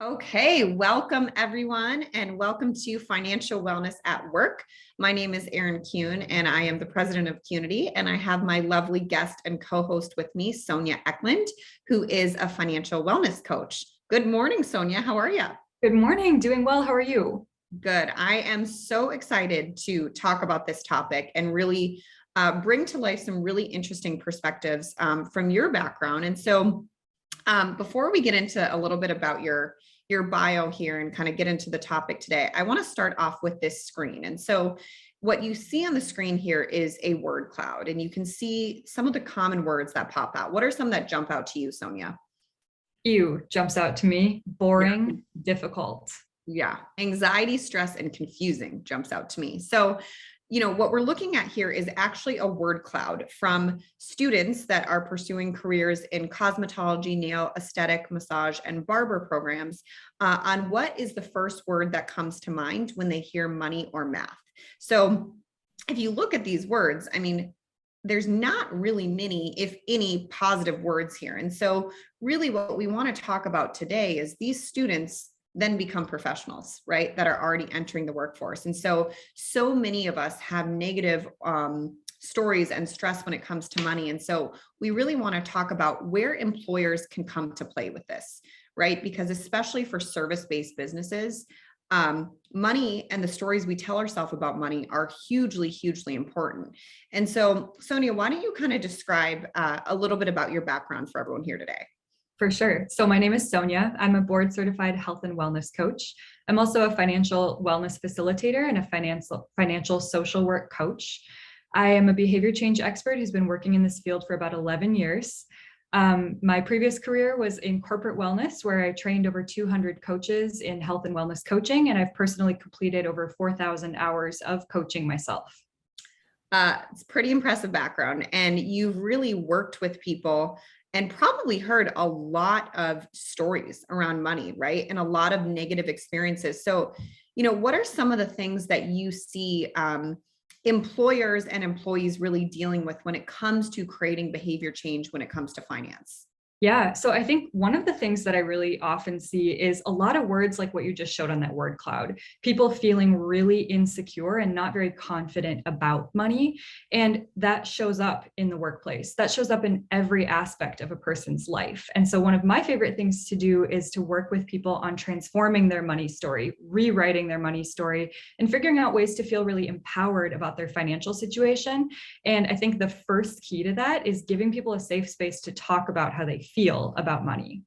Okay, welcome everyone, and welcome to Financial Wellness at Work. My name is Erin Kuhn, and I am the president of Qnity, and I have my lovely guest and co-host with me, Sonia Eklund, who is a financial wellness coach. Good morning, Sonia. How are you? Good morning. Doing well. How are you? Good. I am so excited to talk about this topic and really bring to life some really interesting perspectives from your background. And so before we get into a little bit about your bio here and kind of get into the topic today, I want to start off with this screen. And so what you see on the screen here is a word cloud, and you can see some of the common words that pop out. What are some that jump out to you, Sonia? Ew jumps out to me. Boring, difficult. Yeah. Anxiety, stress, and confusing jumps out to me. So what we're looking at here is actually a word cloud from students that are pursuing careers in cosmetology, nail, aesthetic, massage, and barber programs on what is the first word that comes to mind when they hear money or math. So if you look at these words, I mean, there's not really many, if any, positive words here. And so really what we want to talk about today is these students then become professionals, right, that are already entering the workforce. And so many of us have negative stories and stress when it comes to money. And so we really want to talk about where employers can come to play with this, right? Because especially for service-based businesses, money and the stories we tell ourselves about money are hugely, hugely important. And so, Sonia, why don't you kind of describe a little bit about your background for everyone here today? For sure. So my name is Sonia. I'm a board certified health and wellness coach. I'm also a financial wellness facilitator and a financial social work coach. I am a behavior change expert who's been working in this field for about 11 years. My previous career was in corporate wellness, where I trained over 200 coaches in health and wellness coaching, and I've personally completed over 4,000 hours of coaching myself. It's a pretty impressive background, and you've really worked with people and probably heard a lot of stories around money, right? And a lot of negative experiences. So, what are some of the things that you see employers and employees really dealing with when it comes to creating behavior change when it comes to finance? Yeah, so I think one of the things that I really often see is a lot of words like what you just showed on that word cloud, people feeling really insecure and not very confident about money. And that shows up in the workplace. That shows up in every aspect of a person's life. And so one of my favorite things to do is to work with people on transforming their money story, rewriting their money story, and figuring out ways to feel really empowered about their financial situation. And I think the first key to that is giving people a safe space to talk about how they feel about money.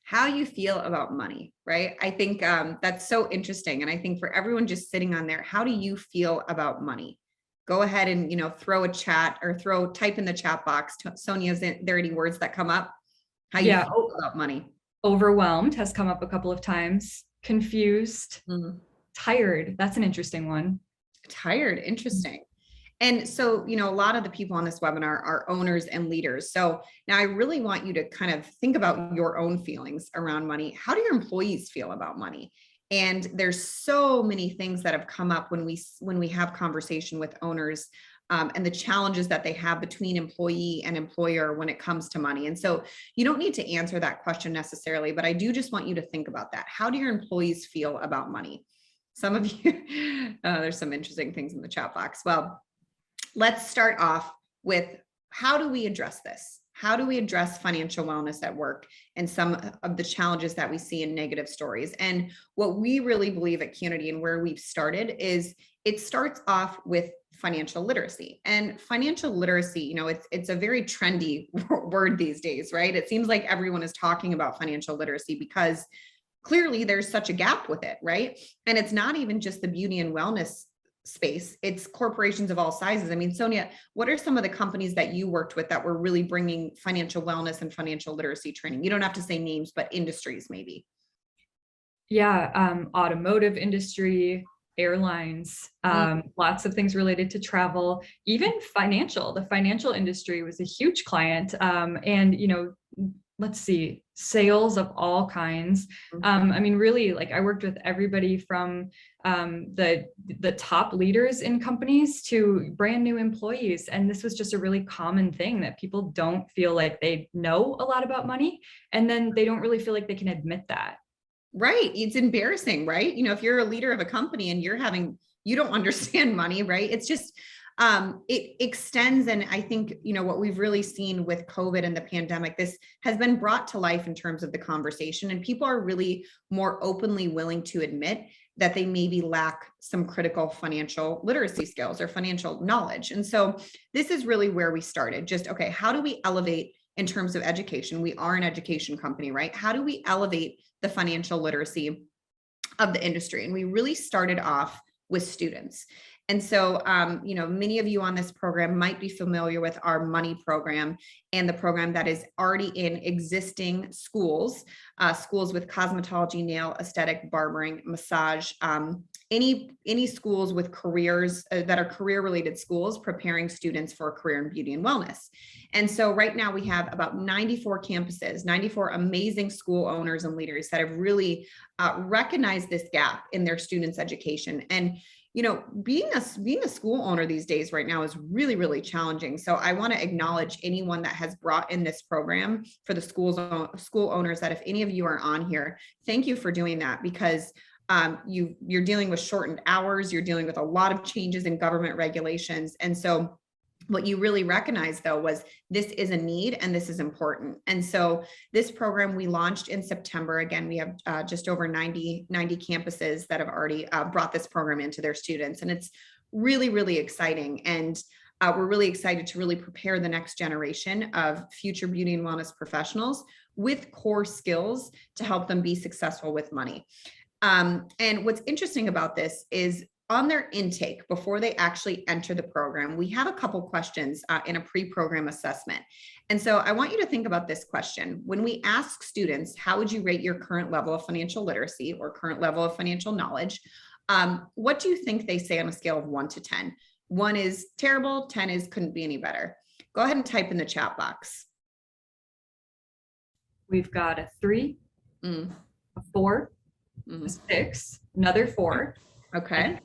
How you feel about money, right? I think that's so interesting. And I think for everyone just sitting on there, how do you feel about money? Go ahead and, throw a chat or type in the chat box. Sonia's in there any words that come up? How you feel about money? Overwhelmed has come up a couple of times. Confused, tired. That's an interesting one. Tired. Interesting. And so, a lot of the people on this webinar are owners and leaders. So now I really want you to kind of think about your own feelings around money. How do your employees feel about money? And there's so many things that have come up when we have conversation with owners and the challenges that they have between employee and employer when it comes to money. And so you don't need to answer that question necessarily, but I do just want you to think about that. How do your employees feel about money? Some of you, there's some interesting things in the chat box. Well, let's start off with, how do we address this? How do we address financial wellness at work and some of the challenges that we see in negative stories? And what we really believe at Qnity and where we've started is it starts off with financial literacy. And financial literacy, it's a very trendy word these days, right? It seems like everyone is talking about financial literacy because clearly there's such a gap with it, right? And it's not even just the beauty and wellness space, it's corporations of all sizes. I mean, Sonia, what are some of the companies that you worked with that were really bringing financial wellness and financial literacy training? You don't have to say names, but industries maybe. Yeah, automotive industry, airlines, lots of things related to travel, even financial. The financial industry was a huge client. And, let's see, sales of all kinds. I mean, really, like I worked with everybody from the top leaders in companies to brand new employees. And this was just a really common thing that people don't feel like they know a lot about money. And then they don't really feel like they can admit that. Right. It's embarrassing, right? If you're a leader of a company and you don't understand money, right? It's just, it extends. And I think, what we've really seen with COVID and the pandemic, this has been brought to life in terms of the conversation, and people are really more openly willing to admit that they maybe lack some critical financial literacy skills or financial knowledge. And so this is really where we started. Just, okay, how do we elevate in terms of education? We are an education company, right? How do we elevate the financial literacy of the industry? And we really started off with students. And so, many of you on this program might be familiar with our money program and the program that is already in existing schools, schools with cosmetology, nail, aesthetic, barbering, massage, any schools with careers that are career related schools preparing students for a career in beauty and wellness. And so right now we have about 94 campuses, 94 amazing school owners and leaders that have really recognized this gap in their students' education. And being a school owner these days right now is really, really challenging. So I want to acknowledge anyone that has brought in this program for the school owners, that if any of you are on here, thank you for doing that, because you're dealing with shortened hours, you're dealing with a lot of changes in government regulations. And so what you really recognized, though, was this is a need and this is important. And so this program we launched in September. Again, we have just over 90 campuses that have already brought this program into their students. And it's really, really exciting. And we're really excited to really prepare the next generation of future beauty and wellness professionals with core skills to help them be successful with money. And what's interesting about this is on their intake, before they actually enter the program, we have a couple questions in a pre-program assessment. And so I want you to think about this question. When we ask students, how would you rate your current level of financial literacy or current level of financial knowledge? What do you think they say on a scale of 1 to 10? 1 is terrible, 10 is couldn't be any better. Go ahead and type in the chat box. We've got a 3, a 4, a 6, another 4. Okay.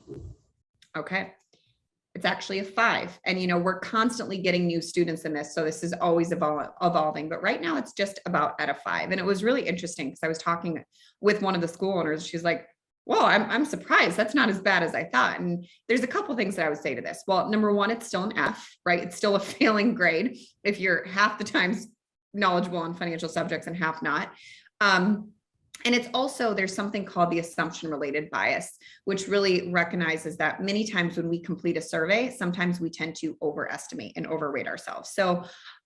It's actually a 5. And, we're constantly getting new students in this. So this is always evolving. But right now it's just about at a 5. And it was really interesting because I was talking with one of the school owners. She's like, well, I'm surprised. That's not as bad as I thought. And there's a couple things that I would say to this. Well, number 1, it's still an F, right? It's still a failing grade if you're half the times knowledgeable on financial subjects and half not. And it's also, there's something called the assumption related bias, which really recognizes that many times when we complete a survey, sometimes we tend to overestimate and overrate ourselves. So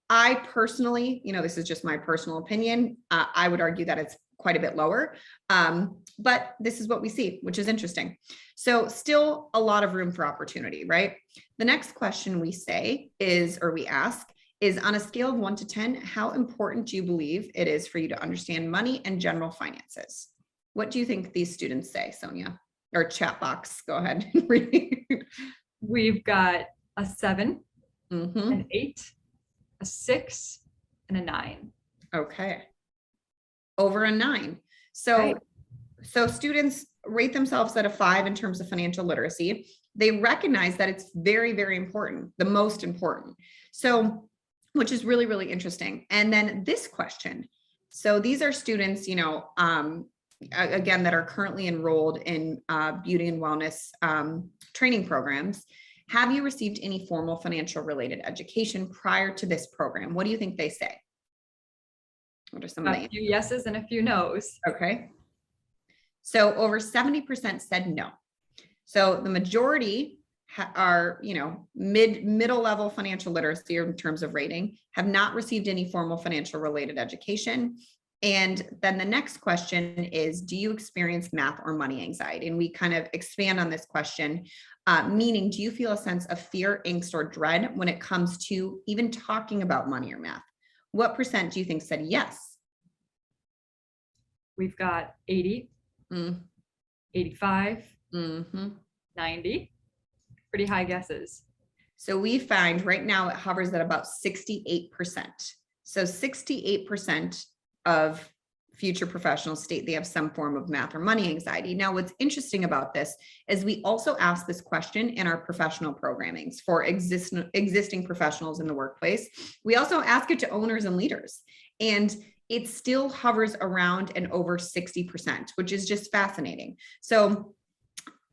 I personally, this is just my personal opinion. I would argue that it's quite a bit lower, but this is what we see, which is interesting. So still a lot of room for opportunity, right? The next question we ask is, on a scale of 1 to 10, how important do you believe it is for you to understand money and general finances? What do you think these students say, Sonia? Or chat box, go ahead and read. We've got a 7, an 8, a 6, and a 9. Okay. Over a 9. So, right. So students rate themselves at a 5 in terms of financial literacy. They recognize that it's very, very important, the most important. So, which is really, really interesting. And then this question. So these are students, again, that are currently enrolled in beauty and wellness training programs. Have you received any formal financial related education prior to this program? What do you think they say? What are some of the A few yeses and a few nos. Okay. So over 70% said no. So the majority are, middle level financial literacy in terms of rating, have not received any formal financial related education. And then the next question is, do you experience math or money anxiety? And we kind of expand on this question, meaning, do you feel a sense of fear, angst, or dread when it comes to even talking about money or math? What percent do you think said yes? We've got 80, 85, 90. Pretty high guesses. So we find right now it hovers at about 68%. So 68% of future professionals state they have some form of math or money anxiety. Now, what's interesting about this is we also ask this question in our professional programmings for existing professionals in the workplace. We also ask it to owners and leaders, and it still hovers around and over 60%, which is just fascinating. So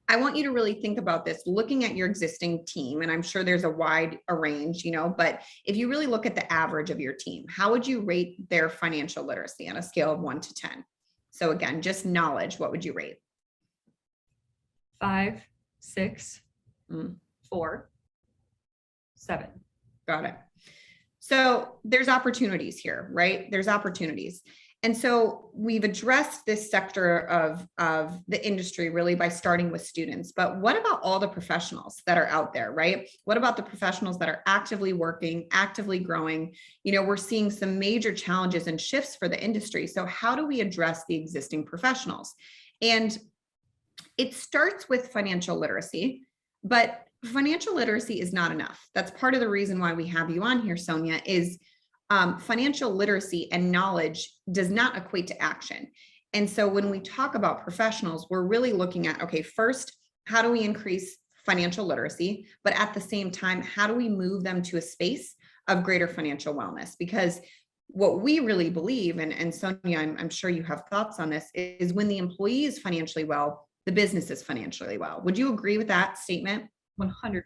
I want you to really think about this, looking at your existing team, and I'm sure there's a wide range, but if you really look at the average of your team, how would you rate their financial literacy on a scale of 1 to 10? So again, just knowledge, what would you rate? 5, 6, 4, 7. Got it. So there's opportunities here, right? There's opportunities. And so we've addressed this sector of the industry really by starting with students, but what about all the professionals that are out there, right? What about the professionals that are actively working, actively growing? We're seeing some major challenges and shifts for the industry. So how do we address the existing professionals? And it starts with financial literacy, but financial literacy is not enough. That's part of the reason why we have you on here, Sonia, is financial literacy and knowledge does not equate to action. And so when we talk about professionals, we're really looking at, okay, first, how do we increase financial literacy? But at the same time, how do we move them to a space of greater financial wellness? Because what we really believe, and Sonia, I'm sure you have thoughts on this, is when the employee is financially well, the business is financially well. Would you agree with that statement? 100%.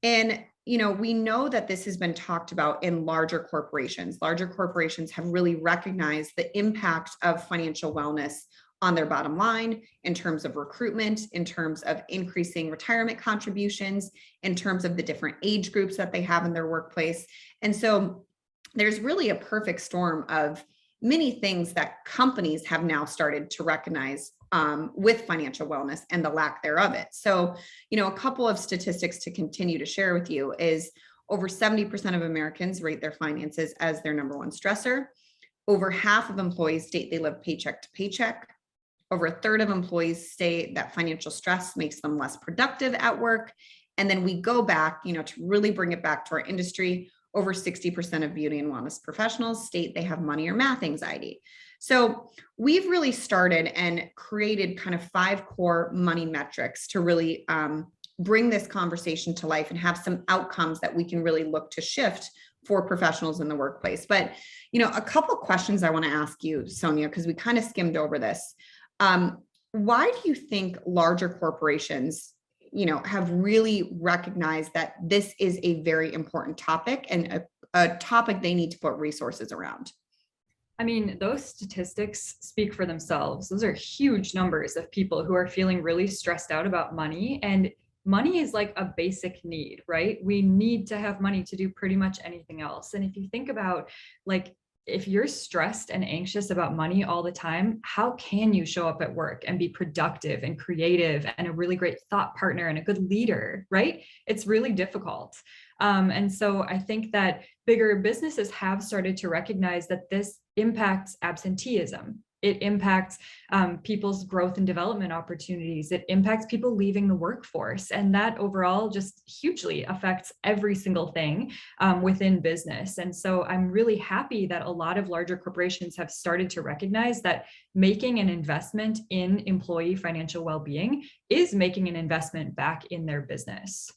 And we know that this has been talked about in larger corporations. Larger corporations have really recognized the impact of financial wellness on their bottom line in terms of recruitment, in terms of increasing retirement contributions, in terms of the different age groups that they have in their workplace. And so there's really a perfect storm of many things that companies have now started to recognize with financial wellness and the lack thereof it. So, a couple of statistics to continue to share with you is over 70% of Americans rate their finances as their number one stressor. Over half of employees state they live paycheck to paycheck. Over a third of employees say that financial stress makes them less productive at work. And then we go back, to really bring it back to our industry. Over 60% of beauty and wellness professionals state they have money or math anxiety. So we've really started and created kind of 5 core money metrics to really bring this conversation to life and have some outcomes that we can really look to shift for professionals in the workplace. But, a couple of questions I want to ask you, Sonia, because we kind of skimmed over this. Why do you think larger corporations have really recognized that this is a very important topic and a topic they need to put resources around? I mean, those statistics speak for themselves. Those are huge numbers of people who are feeling really stressed out about money. And money is like a basic need, right? We need to have money to do pretty much anything else. And if you think about if you're stressed and anxious about money all the time, how can you show up at work and be productive and creative and a really great thought partner and a good leader, right? It's really difficult. And so I think that bigger businesses have started to recognize that this impacts absenteeism. It impacts people's growth and development opportunities. It impacts people leaving the workforce. And that overall just hugely affects every single thing within business. And so I'm really happy that a lot of larger corporations have started to recognize that making an investment in employee financial well-being is making an investment back in their business.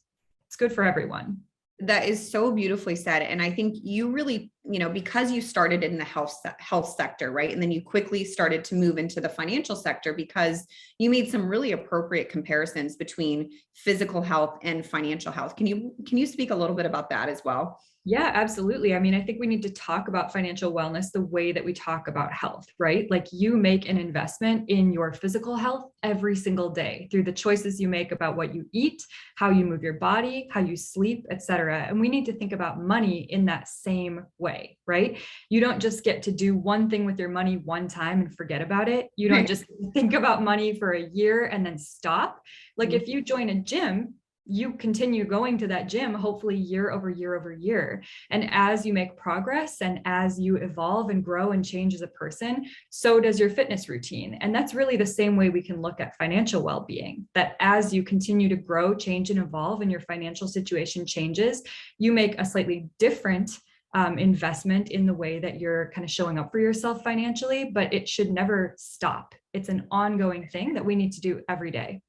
It's good for everyone. That is so beautifully said. And I think you really, because you started in the health sector, right? And then you quickly started to move into the financial sector because you made some really appropriate comparisons between physical health and financial health. Can you speak a little bit about that as well? Yeah, absolutely. I mean, I think we need to talk about financial wellness the way that we talk about health, right? Like you make an investment in your physical health every single day through the choices you make about what you eat, how you move your body, how you sleep, etc. And we need to think about money in that same way, right? You don't just get to do one thing with your money one time and forget about it. You don't just think about money for a year and then stop. Like if you join a gym, you continue going to that gym, hopefully year over year over year. And as you make progress and as you evolve and grow and change as a person, so does your fitness routine. And that's really the same way we can look at financial well-being, that as you continue to grow, change, and evolve and your financial situation changes, you make a slightly different investment in the way that you're kind of showing up for yourself financially, but it should never stop. It's an ongoing thing that we need to do every day.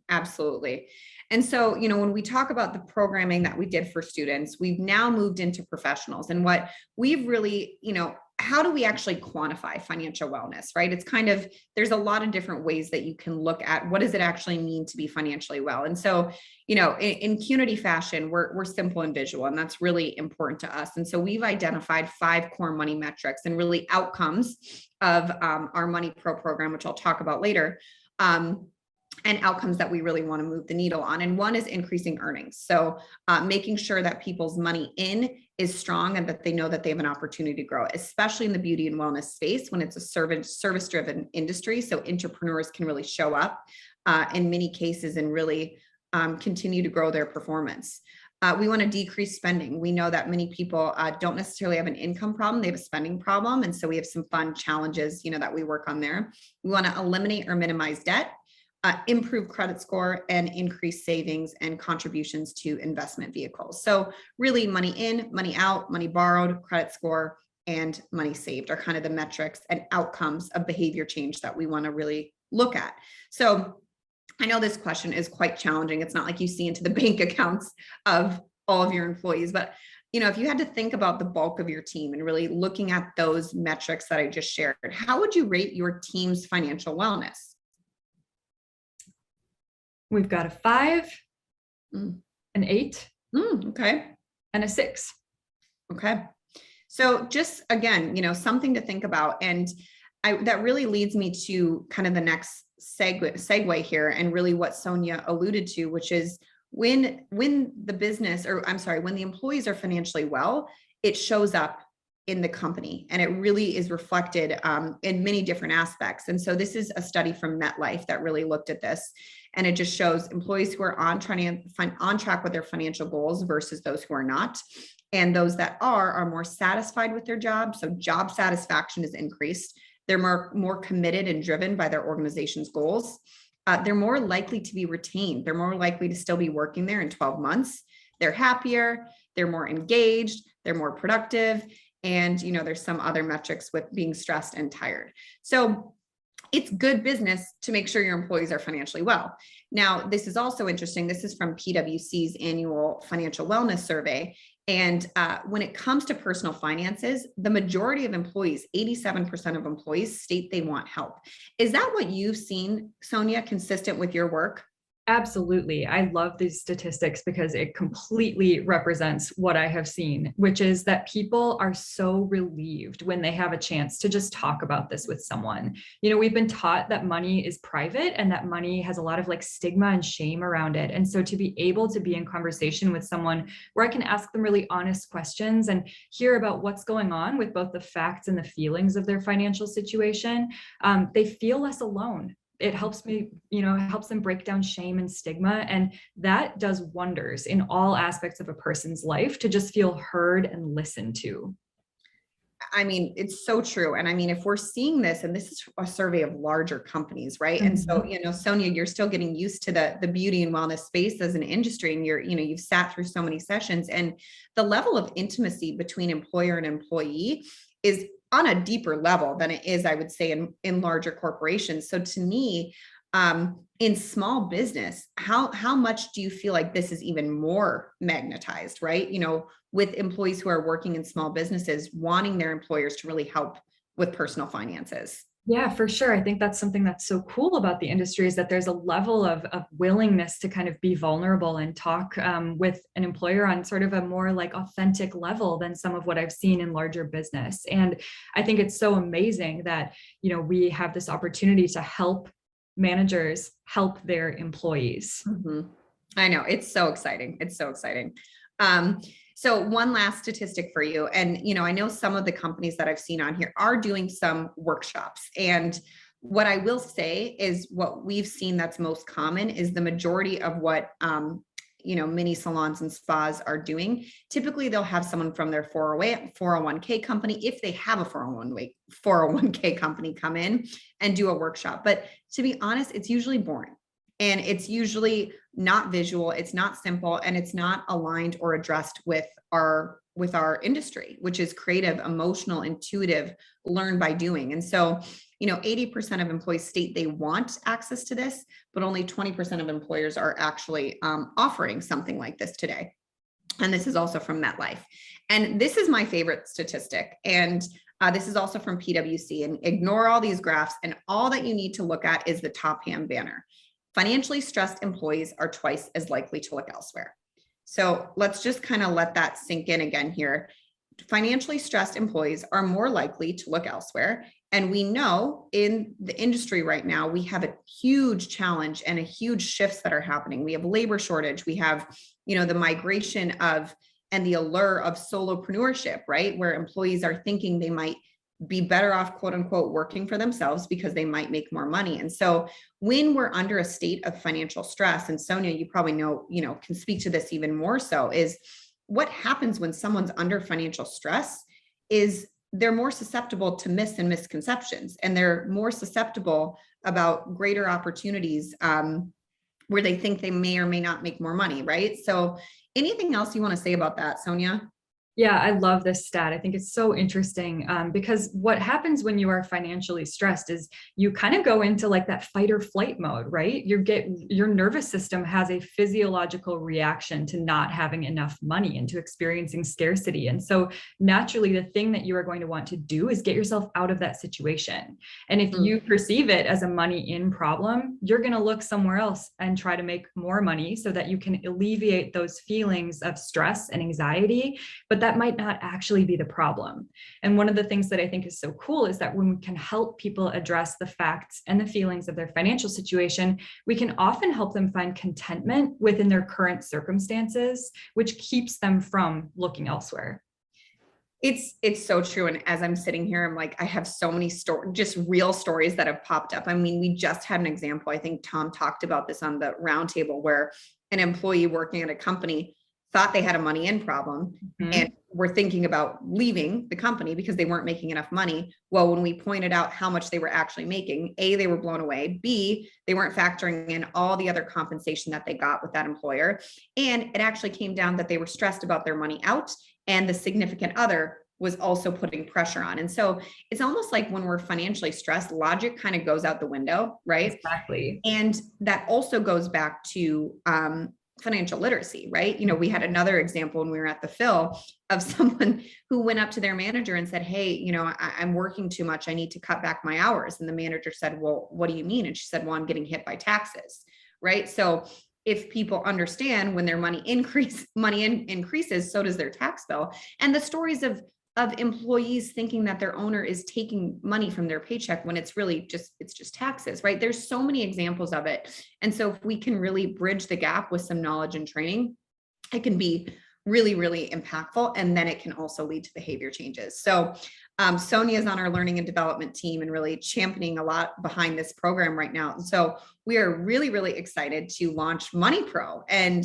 Absolutely. And so, when we talk about the programming that we did for students, we've now moved into professionals, and what we've really, how do we actually quantify financial wellness, right? It's kind of, there's a lot of different ways that you can look at what does it actually mean to be financially well. And so, in Qnity fashion, we're simple and visual, and that's really important to us. And so we've identified 5 core money metrics and really outcomes of our Money Pro program, which I'll talk about later. And outcomes that we really want to move the needle on. And one is increasing earnings. So making sure that people's money in is strong and that they know that they have an opportunity to grow, especially in the beauty and wellness space when it's a service-driven industry. So entrepreneurs can really show up in many cases and really continue to grow their performance. We want to decrease spending. We know that many people don't necessarily have an income problem, they have a spending problem. And so we have some fun challenges, that we work on there. We want to eliminate or minimize debt. Improve credit score, and increase savings and contributions to investment vehicles. So really money in, money out, money borrowed, credit score, and money saved are kind of the metrics and outcomes of behavior change that we want to really look at. So I know this question is quite challenging. It's not like you see into the bank accounts of all of your employees, but if you had to think about the bulk of your team and really looking at those metrics that I just shared, how would you rate your team's financial wellness? We've got a 5, an 8, okay, and a 6. Okay. So just again, something to think about. And that really leads me to kind of the next segue here, and really what Sonia alluded to, which is when the business, or I'm sorry, when the employees are financially well, it shows up in the company, and it really is reflected in many different aspects. And so this is a study from MetLife that really looked at this, and it just shows employees who are on track with their financial goals versus those who are not. And those that are more satisfied with their job. So job satisfaction is increased. They're more committed and driven by their organization's goals. They're more likely to be retained. They're more likely to still be working there in 12 months. They're happier. They're more engaged. They're more productive. And, there's some other metrics with being stressed and tired. So it's good business to make sure your employees are financially well. Now, this is also interesting. This is from PwC's annual financial wellness survey. And when it comes to personal finances, the majority of employees, 87% of employees, state they want help. Is that what you've seen, Sonia, consistent with your work? Absolutely. I love these statistics because it completely represents what I have seen, which is that people are so relieved when they have a chance to just talk about this with someone. We've been taught that money is private and that money has a lot of stigma and shame around it. And so to be able to be in conversation with someone where I can ask them really honest questions and hear about what's going on with both the facts and the feelings of their financial situation, they feel less alone. It helps me, helps them break down shame and stigma. And that does wonders in all aspects of a person's life to just feel heard and listened to. I mean, it's so true. And I mean, if we're seeing this, and this is a survey of larger companies, right? Mm-hmm. And so, Sonia, you're still getting used to the beauty and wellness space as an industry, and you've sat through so many sessions, and the level of intimacy between employer and employee is on a deeper level than it is, I would say, in larger corporations. So to me, in small business, how much do you feel like this is even more magnetized, right? With employees who are working in small businesses, wanting their employers to really help with personal finances. Yeah, for sure. I think that's something that's so cool about the industry, is that there's a level of willingness to kind of be vulnerable and talk with an employer on sort of a more authentic level than some of what I've seen in larger business. And I think it's so amazing that, we have this opportunity to help managers help their employees. Mm-hmm. I know, it's so exciting. It's so exciting. So one last statistic for you. And, I know some of the companies that I've seen on here are doing some workshops. And what I will say is what we've seen that's most common is the majority of what, many salons and spas are doing. Typically, they'll have someone from their 401k company, if they have a 401k company, come in and do a workshop. But to be honest, it's usually boring. And it's usually not visual, it's not simple, and it's not aligned or addressed with our with our industry, which is creative, emotional, intuitive, learn by doing. And so, 80% of employees state they want access to this, but only 20% of employers are actually offering something like this today. And this is also from MetLife. And this is my favorite statistic. And this is also from PwC. And ignore all these graphs. And all that you need to look at is the top hand banner. Financially stressed employees are twice as likely to look elsewhere. So let's just kind of let that sink in again here. Financially stressed employees are more likely to look elsewhere. And we know in the industry right now, we have a huge challenge and a huge shifts that are happening. We have labor shortage. We have, the migration of and the allure of solopreneurship, right? Where employees are thinking they might be better off, quote unquote, working for themselves because they might make more money. And so when we're under a state of financial stress, and Sonia, you probably know, can speak to this even more so, is what happens when someone's under financial stress is they're more susceptible to myths and misconceptions, and they're more susceptible about greater opportunities where they think they may or may not make more money, right? So anything else you want to say about that, Sonia? Yeah, I love this stat. I think it's so interesting because what happens when you are financially stressed is you kind of go into like that fight or flight mode, right? Your nervous system has a physiological reaction to not having enough money and to experiencing scarcity. And so naturally, the thing that you are going to want to do is get yourself out of that situation. And if you perceive it as a money in problem, you're going to look somewhere else and try to make more money so that you can alleviate those feelings of stress and anxiety. But that might not actually be the problem. And one of the things that I think is so cool is that when we can help people address the facts and the feelings of their financial situation, we can often help them find contentment within their current circumstances, which keeps them from looking elsewhere. It's so true. And as I'm sitting here, I'm like, I have so many just real stories that have popped up. I mean, we just had an example. I think Tom talked about this on the roundtable where an employee working at a company thought they had a money in problem and were thinking about leaving the company because they weren't making enough money. Well, when we pointed out how much they were actually making, A, they were blown away. B, they weren't factoring in all the other compensation that they got with that employer. And it actually came down that they were stressed about their money out, and the significant other was also putting pressure on. And so it's almost like when we're financially stressed, logic kind of goes out the window, right? Exactly. And that also goes back to financial literacy, right? We had another example when we were at the Phil of someone who went up to their manager and said, hey, I'm working too much. I need to cut back my hours. And the manager said, well, what do you mean? And she said, well, I'm getting hit by taxes, right? So if people understand when their money increases, so does their tax bill. And the stories of employees thinking that their owner is taking money from their paycheck when it's really just taxes, right? There's so many examples of it. And so if we can really bridge the gap with some knowledge and training, it can be really, really impactful. And then it can also lead to behavior changes. So Sonia is on our learning and development team and really championing a lot behind this program right now. So we are really, really excited to launch Money Pro. And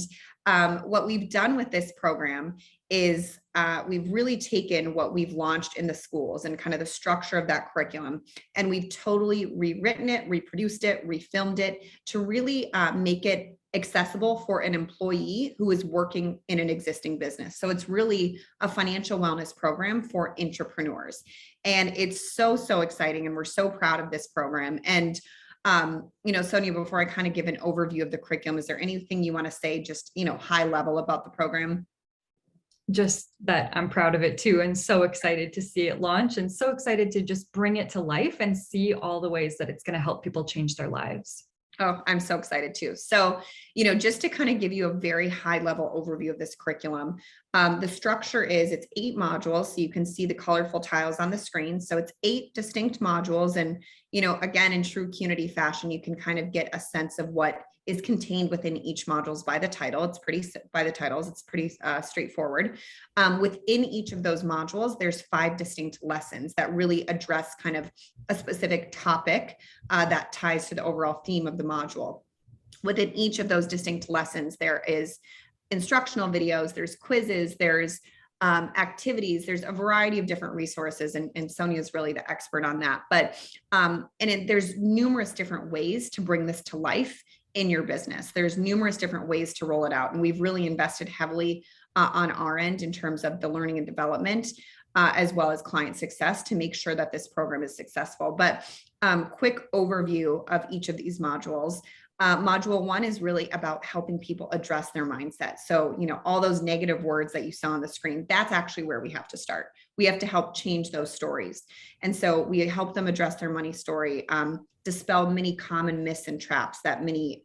what we've done with this program is we've really taken what we've launched in the schools and kind of the structure of that curriculum, and we've totally rewritten it, reproduced it, refilmed it to really make it accessible for an employee who is working in an existing business. So it's really a financial wellness program for entrepreneurs. And it's so, so exciting. And we're so proud of this program. And Sonia, before I kind of give an overview of the curriculum, is there anything you want to say just, high level about the program? Just that I'm proud of it too, and so excited to see it launch, and so excited to just bring it to life and see all the ways that it's going to help people change their lives. Oh, I'm so excited too. So, just to kind of give you a very high level overview of this curriculum, the structure is it's 8 modules. So you can see the colorful tiles on the screen. So it's 8 distinct modules. And, again, in true Qnity fashion, you can kind of get a sense of what is contained within each modules by the title. It's pretty straightforward. Within each of those modules, there's 5 distinct lessons that really address kind of a specific topic that ties to the overall theme of the module. Within each of those distinct lessons, there is instructional videos, there's quizzes, there's activities, there's a variety of different resources, and Sonia is really the expert on that. But there's numerous different ways to bring this to life in your business. There's numerous different ways to roll it out. And we've really invested heavily on our end in terms of the learning and development, as well as client success to make sure that this program is successful. But quick overview of each of these modules. Module 1 is really about helping people address their mindset. So, all those negative words that you saw on the screen, that's actually where we have to start. We have to help change those stories. And so we help them address their money story, dispel many common myths and traps that many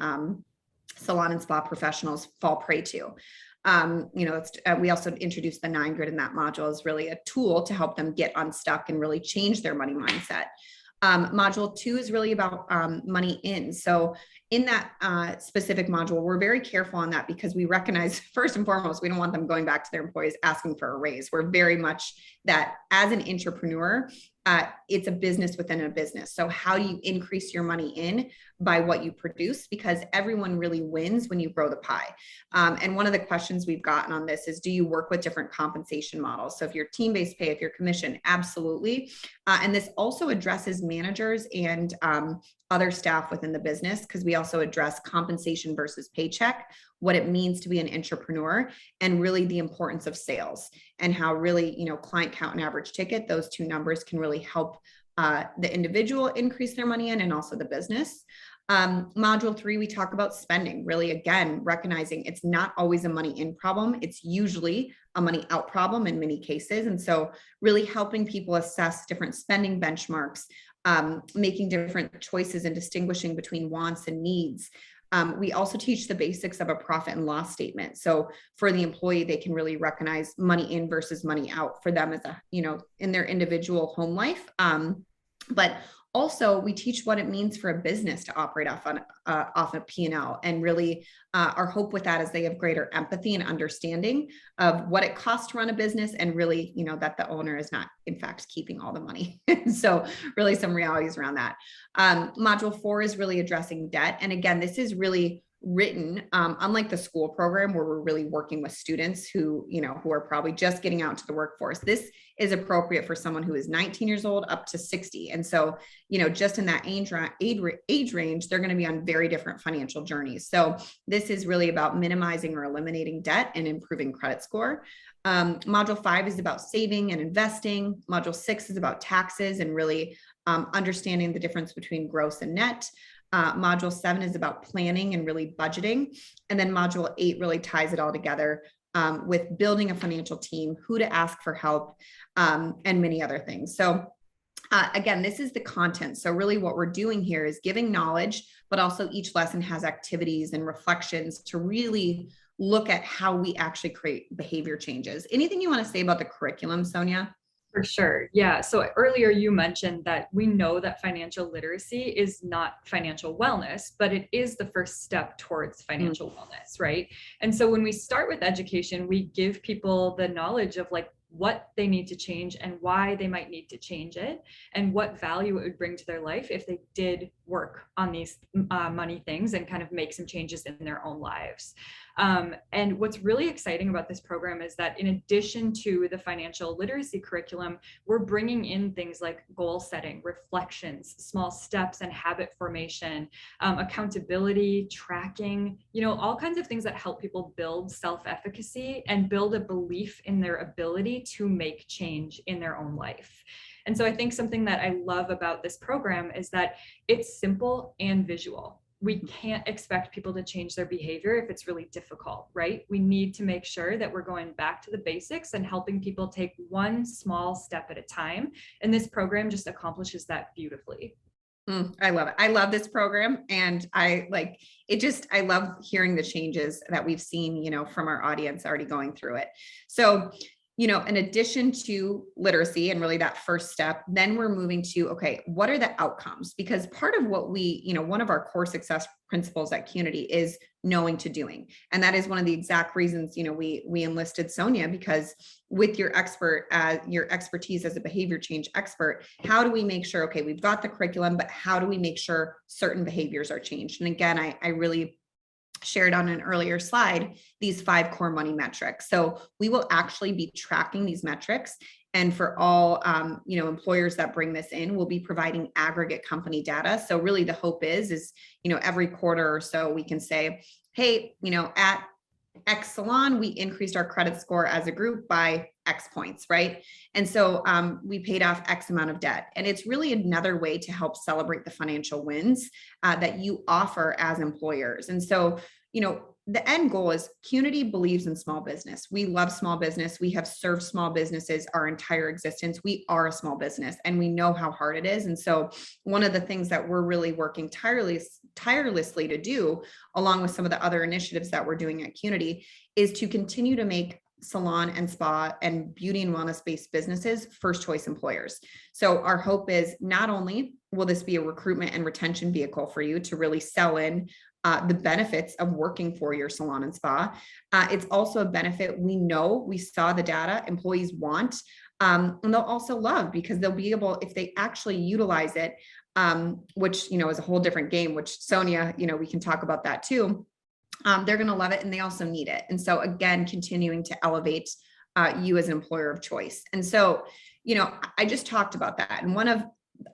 salon and spa professionals fall prey to. We also introduced the 9 grid in that module as really a tool to help them get unstuck and really change their money mindset. Module 2 is really about money in. So in that specific module, we're very careful on that because we recognize, first and foremost, we don't want them going back to their employees asking for a raise. We're very much that as an entrepreneur, it's a business within a business. So how do you increase your money in by what you produce? Because everyone really wins when you grow the pie. And one of the questions we've gotten on this is, do you work with different compensation models? So if you're team-based pay, if you're commission, absolutely. And this also addresses managers and other staff within the business, because we also address compensation versus paycheck, what it means to be an entrepreneur, and really the importance of sales and how really, client count and average ticket, those two numbers can really help the individual increase their money in and also the business. Module 3, we talk about spending, really, again, recognizing it's not always a money in problem. It's usually a money out problem in many cases. And so really helping people assess different spending benchmarks, making different choices and distinguishing between wants and needs. We also teach the basics of a profit and loss statement. So for the employee, they can really recognize money in versus money out for them as in their individual home life. But also we teach what it means for a business to operate off a P&L, and really our hope with that is they have greater empathy and understanding of what it costs to run a business, and really, that the owner is not in fact keeping all the money. So really some realities around that. Module 4 is really addressing debt. And again, this is really written, unlike the school program where we're really working with students who are probably just getting out to the workforce. This is appropriate for someone who is 19 years old up to 60. And so, just in that age range, they're going to be on very different financial journeys. So this is really about minimizing or eliminating debt and improving credit score. Module 5 is about saving and investing. Module 6 is about taxes and really understanding the difference between gross and net. Module 7 is about planning and really budgeting. And then module 8 really ties it all together with building a financial team, who to ask for help, and many other things. So again, this is the content. So really what we're doing here is giving knowledge, but also each lesson has activities and reflections to really look at how we actually create behavior changes. Anything you want to say about the curriculum, Sonia? For sure. Yeah. So earlier you mentioned that we know that financial literacy is not financial wellness, but it is the first step towards financial wellness, right? And so when we start with education, we give people the knowledge of what they need to change and why they might need to change it, and what value it would bring to their life if they did work on these money things and kind of make some changes in their own lives. And what's really exciting about this program is that in addition to the financial literacy curriculum, we're bringing in things like goal setting, reflections, small steps and habit formation, accountability, tracking, all kinds of things that help people build self-efficacy and build a belief in their ability to make change in their own life. And so I think something that I love about this program is that it's simple and visual. We can't expect people to change their behavior if it's really difficult, right? We need to make sure that we're going back to the basics and helping people take one small step at a time. And this program just accomplishes that beautifully. I love it. I love this program. And I love hearing the changes that we've seen, from our audience already going through it. So, in addition to literacy and really that first step, then we're moving to, okay, what are the outcomes? Because part of what one of our core success principles at Qnity is knowing to doing. And that is one of the exact reasons, we enlisted Sonia, because with your expertise as a behavior change expert, how do we make sure, okay, we've got the curriculum, but how do we make sure certain behaviors are changed? And again, I really shared on an earlier slide, these 5 core money metrics. So we will actually be tracking these metrics. And for all, employers that bring this in, we'll be providing aggregate company data. So really the hope is every quarter or so we can say, hey, at X salon, we increased our credit score as a group by X points, right? And so we paid off X amount of debt. And it's really another way to help celebrate the financial wins that you offer as employers. And so, the end goal is Qnity believes in small business. We love small business. We have served small businesses our entire existence. We are a small business and we know how hard it is. And so one of the things that we're really working tirelessly to do, along with some of the other initiatives that we're doing at Qnity, is to continue to make salon and spa and beauty and wellness based businesses first choice employers. So our hope is not only will this be a recruitment and retention vehicle for you to really sell in the benefits of working for your salon and spa. It's also a benefit we saw the data employees want, and they'll also love because they'll be able, if they actually utilize it, which, is a whole different game, which Sonia, we can talk about that too. They're going to love it and they also need it. And so again, continuing to elevate you as an employer of choice. And so, I just talked about that. And one of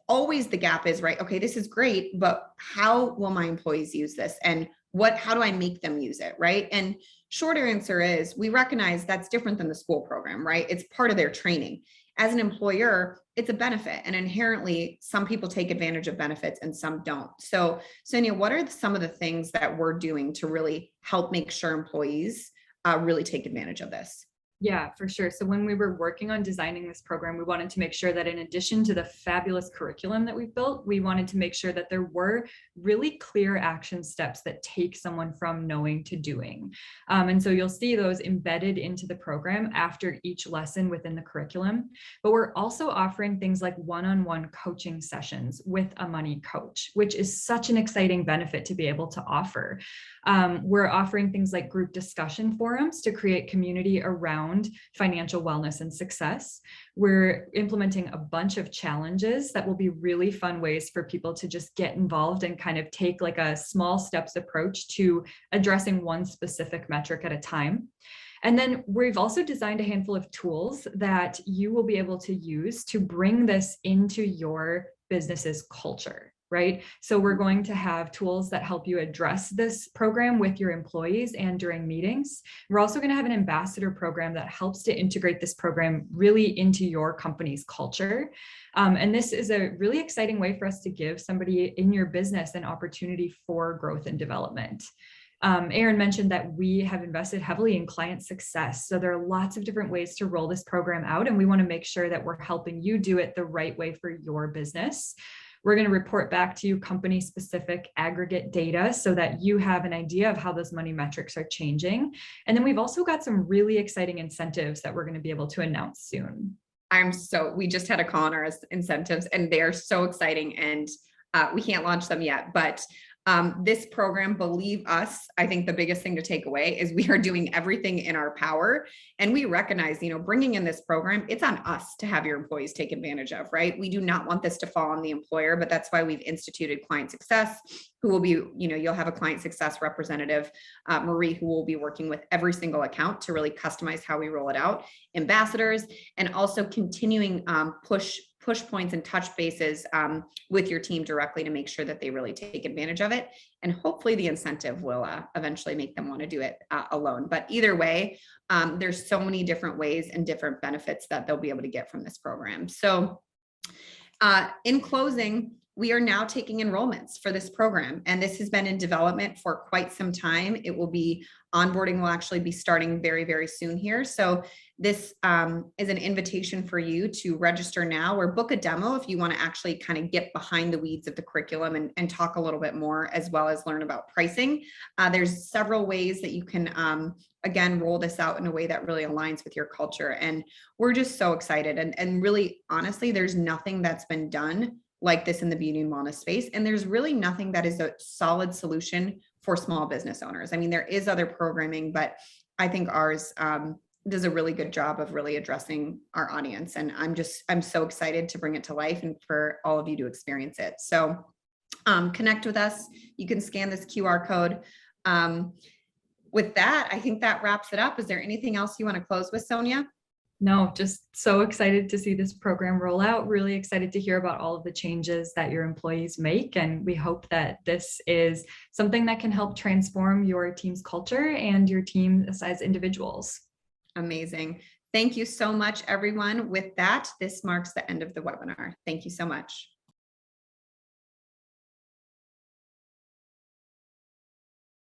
always the gap is, right, okay, this is great, but how will my employees use this? And how do I make them use it? Right. And shorter answer is we recognize that's different than the school program, right? It's part of their training. As an employer, it's a benefit. And inherently, some people take advantage of benefits and some don't. So, Sonia, what are some of the things that we're doing to really help make sure employees really take advantage of this? Yeah, for sure. So when we were working on designing this program, we wanted to make sure that in addition to the fabulous curriculum that we've built, we wanted to make sure that there were really clear action steps that take someone from knowing to doing. And so you'll see those embedded into the program after each lesson within the curriculum. But we're also offering things like one-on-one coaching sessions with a money coach, which is such an exciting benefit to be able to offer. We're offering things like group discussion forums to create community around financial wellness and success. We're implementing a bunch of challenges that will be really fun ways for people to just get involved and kind of take like a small steps approach to addressing one specific metric at a time. And then we've also designed a handful of tools that you will be able to use to bring this into your business's culture. Right? So we're going to have tools that help you address this program with your employees and during meetings. We're also going to have an ambassador program that helps to integrate this program really into your company's culture. And this is a really exciting way for us to give somebody in your business an opportunity for growth and development. Aaron mentioned that we have invested heavily in client success. So there are lots of different ways to roll this program out, and we want to make sure that we're helping you do it the right way for your business. We're going to report back to you company-specific aggregate data so that you have an idea of how those money metrics are changing. And then we've also got some really exciting incentives that we're going to be able to announce soon. We just had a call on our incentives and they're so exciting, and we can't launch them yet, but this program, believe us, I think the biggest thing to take away is we are doing everything in our power. And we recognize, bringing in this program, it's on us to have your employees take advantage of, right? We do not want this to fall on the employer, but that's why we've instituted client success, who will be, you'll have a client success representative, Marie, who will be working with every single account to really customize how we roll it out, ambassadors, and also continuing push points and touch bases with your team directly to make sure that they really take advantage of it. And hopefully the incentive will eventually make them want to do it alone. But either way, there's so many different ways and different benefits that they'll be able to get from this program. So in closing, we are now taking enrollments for this program, and this has been in development for quite some time. It will be onboarding will actually be starting very, very soon here. So this is an invitation for you to register now or book a demo if you want to actually kind of get behind the weeds of the curriculum and talk a little bit more, as well as learn about pricing. There's several ways that you can, again, roll this out in a way that really aligns with your culture. And we're just so excited. And really, honestly, there's nothing that's been done like this in the beauty and wellness space. And there's really nothing that is a solid solution for small business owners. I mean, there is other programming, but I think ours does a really good job of really addressing our audience. And I'm so excited to bring it to life and for all of you to experience it. So connect with us. You can scan this QR code. With that, I think that wraps it up. Is there anything else you want to close with, Sonia? No, just so excited to see this program roll out. Really excited to hear about all of the changes that your employees make. And we hope that this is something that can help transform your team's culture and your team as individuals. Amazing. Thank you so much, everyone. With that, this marks the end of the webinar. Thank you so much.